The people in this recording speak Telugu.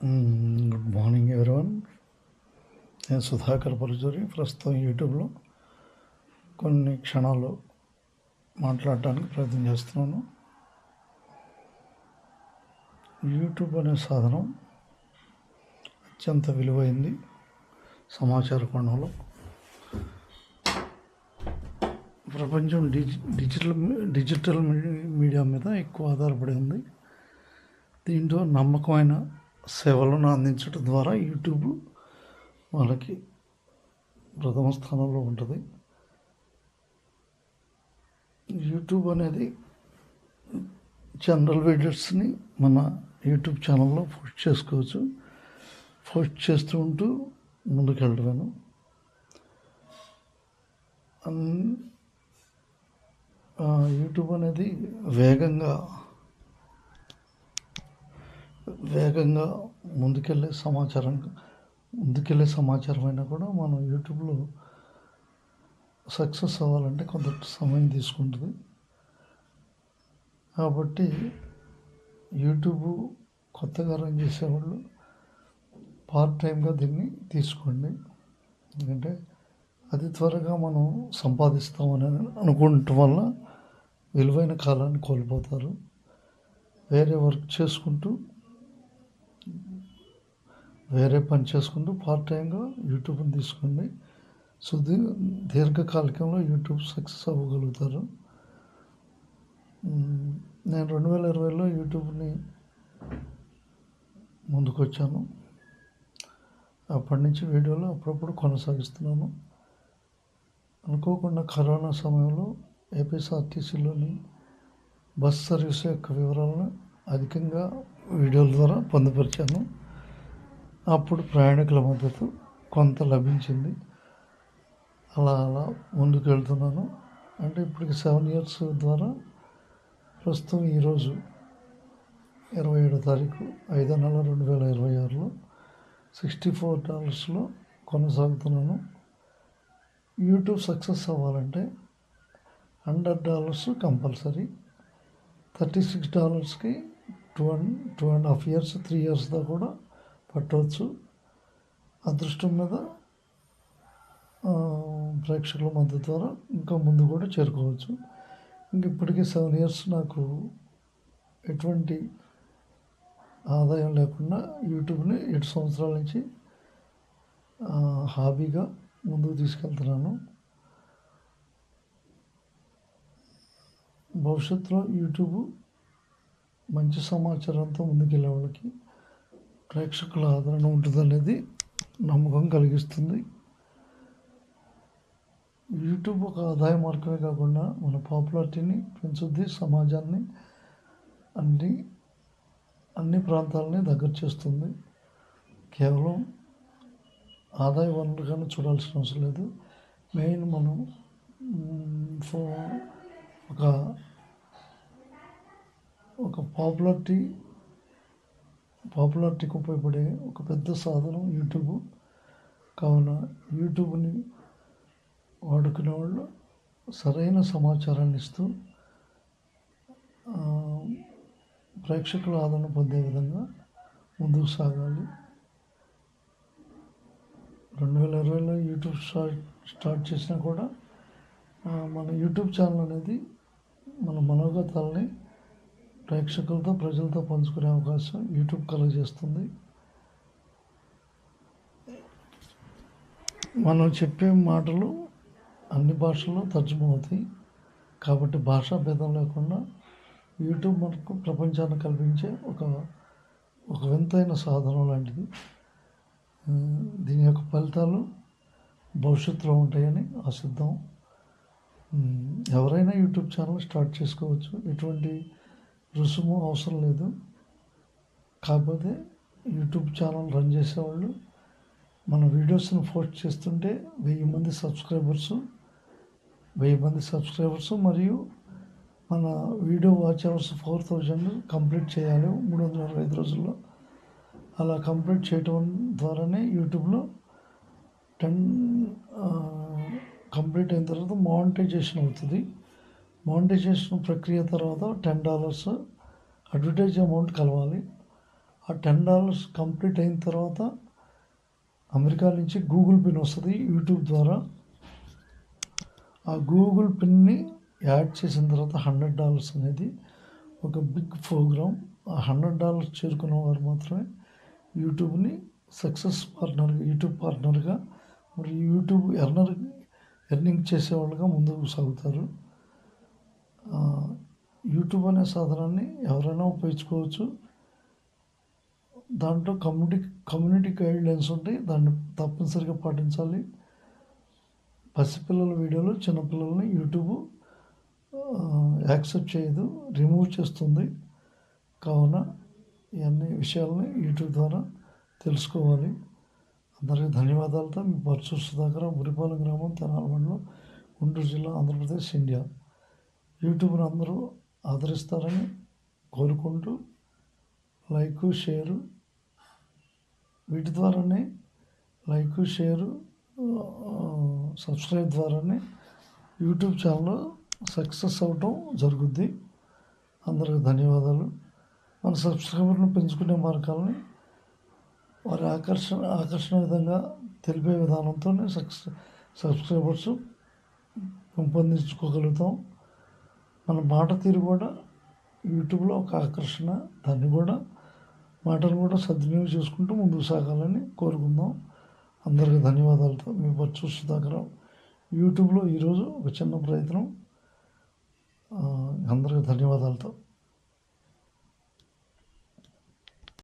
Good morning everyone. నేను సుధాకర్ పరుచూరి. ప్రస్తుతం యూట్యూబ్లో కొన్ని క్షణాలు మాట్లాడటానికి ప్రయత్నం చేస్తున్నాను. యూట్యూబ్ అనే సాధనం అత్యంత విలువైంది సమాచార కోణంలో. ప్రపంచం డిజిటల్ మీడియా మీద ఎక్కువ ఆధారపడి ఉంది. దీంట్లో నమ్మకమైన సేవలను అందించడం ద్వారా యూట్యూబ్ వాళ్ళకి ప్రథమ స్థానంలో ఉంటుంది. యూట్యూబ్ అనేది జనరల్ వీడియోస్ని మన యూట్యూబ్ ఛానల్లో పోస్ట్ చేసుకోవచ్చు. పోస్ట్ చేస్తూ ఉంటూ ముందుకెళ్ళడమేను. యూట్యూబ్ అనేది వేగంగా ముందుకెళ్ళే సమాచారం అయినా కూడా మనం యూట్యూబ్లో సక్సెస్ అవ్వాలంటే కొంత సమయం తీసుకుంటుంది. కాబట్టి యూట్యూబ్ కొత్తగా రన్ చేసేవాళ్ళు పార్ట్ టైంగా దీన్ని తీసుకోండి. ఎందుకంటే అది త్వరగా మనం సంపాదిస్తామని అనుకోవటం వల్ల విలువైన కాలాన్ని కోల్పోతారు. వేరే పని చేసుకుంటూ పార్ట్ టైంగా యూట్యూబ్ని తీసుకోండి. దీర్ఘకాలికంలో యూట్యూబ్ సక్సెస్ అవ్వగలుగుతారు. నేను 2020లో యూట్యూబ్ని ముందుకు వచ్చాను. అప్పటి నుంచి వీడియోలు అప్పుడప్పుడు కొనసాగిస్తున్నాను. అనుకోకుండా కరోనా సమయంలో ఏపీఎస్ఆర్టీసీలోని బస్ సర్వీస్ యొక్క వివరాలను అధికంగా వీడియోల ద్వారా పొందుపరిచాను. అప్పుడు ప్రయాణికుల మద్దతు కొంత లభించింది. అలా ముందుకు వెళ్తున్నాను. అంటే ఇప్పటికి 7 years ద్వారా ప్రస్తుతం ఈరోజు 27వ తారీఖు 5వ నెల 2026లో $64లో కొనసాగుతున్నాను. యూట్యూబ్ సక్సెస్ అవ్వాలంటే $100 కంపల్సరీ. $36కి 2.5 years 3 years దాకా కూడా పట్టవచ్చు. అదృష్టం మీద ప్రేక్షకుల మద్దతు ద్వారా ఇంకా ముందు కూడా చేరుకోవచ్చు. ఇప్పటికీ 7 years నాకు ఎటువంటి ఆదాయం లేకుండా యూట్యూబ్ని 7 సంవత్సరాల నుంచి హాబీగా ముందుకు తీసుకెళ్తున్నాను. భవిష్యత్తులో యూట్యూబ్ మంచి సమాచారంతో ముందుకెళ్ళే వాళ్ళకి ప్రేక్షకుల ఆదరణ ఉంటుందనేది నమ్మకం కలిగిస్తుంది. యూట్యూబ్ ఒక ఆదాయ మార్గమే కాకుండా మన పాపులారిటీని పెంచుద్ది. సమాజాన్ని అన్ని ప్రాంతాలని దగ్గర చేస్తుంది. కేవలం ఆదాయ వనరుగానే చూడాల్సిన అవసరం లేదు. మెయిన్ మనం ఒక పాపులారిటీకి ఉపయోగపడే ఒక పెద్ద సాధనం యూట్యూబ్. కావున యూట్యూబ్ని వాడుకునే వాళ్ళు సరైన సమాచారాన్ని ఇస్తూ ప్రేక్షకుల ఆదరణ పొందే విధంగా ముందుకు సాగాలి. 2020లో యూట్యూబ్ స్టార్ట్ చేసినా కూడా మన యూట్యూబ్ ఛానల్ అనేది మన మనోగతాలని ప్రేక్షకులతో ప్రజలతో పంచుకునే అవకాశం యూట్యూబ్ కలుగజేస్తుంది. మనం చెప్పే మాటలు అన్ని భాషల్లో తర్జుమా అవుతాయి. కాబట్టి భాషా భేదం లేకుండా యూట్యూబ్ మనకు ప్రపంచాన్ని కల్పించే ఒక వింతైన సాధనం లాంటిది. దీని యొక్క ఫలితాలు భవిష్యత్తులో ఉంటాయని ఆశిద్దాం. ఎవరైనా యూట్యూబ్ ఛానల్ స్టార్ట్ చేసుకోవచ్చు. ఎటువంటి రుసుము అవసరం లేదు. కాకపోతే యూట్యూబ్ ఛానల్ రన్ చేసేవాళ్ళు మన వీడియోస్ని పోస్ట్ చేస్తుంటే 1000 మంది సబ్స్క్రైబర్స్ మరియు మన వీడియో వాచ్ అవర్స్ 4000 కంప్లీట్ చేయాలి 365 రోజుల్లో. అలా కంప్లీట్ చేయటం ద్వారానే యూట్యూబ్లో కంప్లీట్ అయిన తర్వాత మానిటైజేషన్ అవుతుంది. మానిటైజేషన్ ప్రక్రియ తర్వాత $10 అడ్వర్టైజ్ అమౌంట్ కలవాలి. ఆ $10 కంప్లీట్ అయిన తర్వాత అమెరికా నుంచి గూగుల్ పిన్ వస్తుంది యూట్యూబ్ ద్వారా. ఆ గూగుల్ పిన్ని యాడ్ చేసిన తర్వాత $100 అనేది ఒక బిగ్ ప్రోగ్రామ్. ఆ $100 చేరుకున్న వారు మాత్రమే యూట్యూబ్ని యూట్యూబ్ పార్ట్నర్గా మరియు యూట్యూబ్ ఎర్నింగ్ చేసేవాళ్ళుగా ముందుకు సాగుతారు. యూట్యూబ్ అనే సాధనాన్ని ఎవరైనా ఉపయోగించుకోవచ్చు. దాంట్లో కమ్యూనిటీ గైడ్లైన్స్ ఉంటాయి, దాన్ని తప్పనిసరిగా పాటించాలి. పసిపిల్లల వీడియోలు చిన్నపిల్లల్ని యూట్యూబ్ యాక్సెప్ట్ చేయదు, రిమూవ్ చేస్తుంది. కావున ఇవన్నీ విషయాలని యూట్యూబ్ ద్వారా తెలుసుకోవాలి. అందరికీ ధన్యవాదాలతో మీ పరచూరు సుధాకర్, బురిపాలెం గ్రామం, తెనాలి మండలం, గుంటూరు జిల్లా, ఆంధ్రప్రదేశ్, ఇండియా. యూట్యూబ్ని అందరూ ఆదరిస్తారని కోరుకుంటూ లైక్, షేరు వీటి ద్వారానే సబ్స్క్రైబ్ ద్వారానే యూట్యూబ్ ఛానల్ సక్సెస్ అవ్వటం జరుగుద్ది. అందరికి ధన్యవాదాలు. మన సబ్స్క్రైబర్ను పెంచుకునే మార్గాలని వారి ఆకర్షణ విధంగా తెలిపే విధానంతోనే సబ్స్క్రైబర్స్ పెంపొందించుకోగలుగుతాం. మన మాట తీరు కూడా యూట్యూబ్లో ఒక ఆకర్షణ, దాన్ని కూడా మాటలు కూడా సద్వినియోగం చేసుకుంటూ ముందుకు సాగాలని కోరుకుందాం. అందరికీ ధన్యవాదాలతో మీ పరచూరు సుధాకర్. యూట్యూబ్లో ఈరోజు ఒక చిన్న ప్రయత్నం. అందరికీ ధన్యవాదాలతో.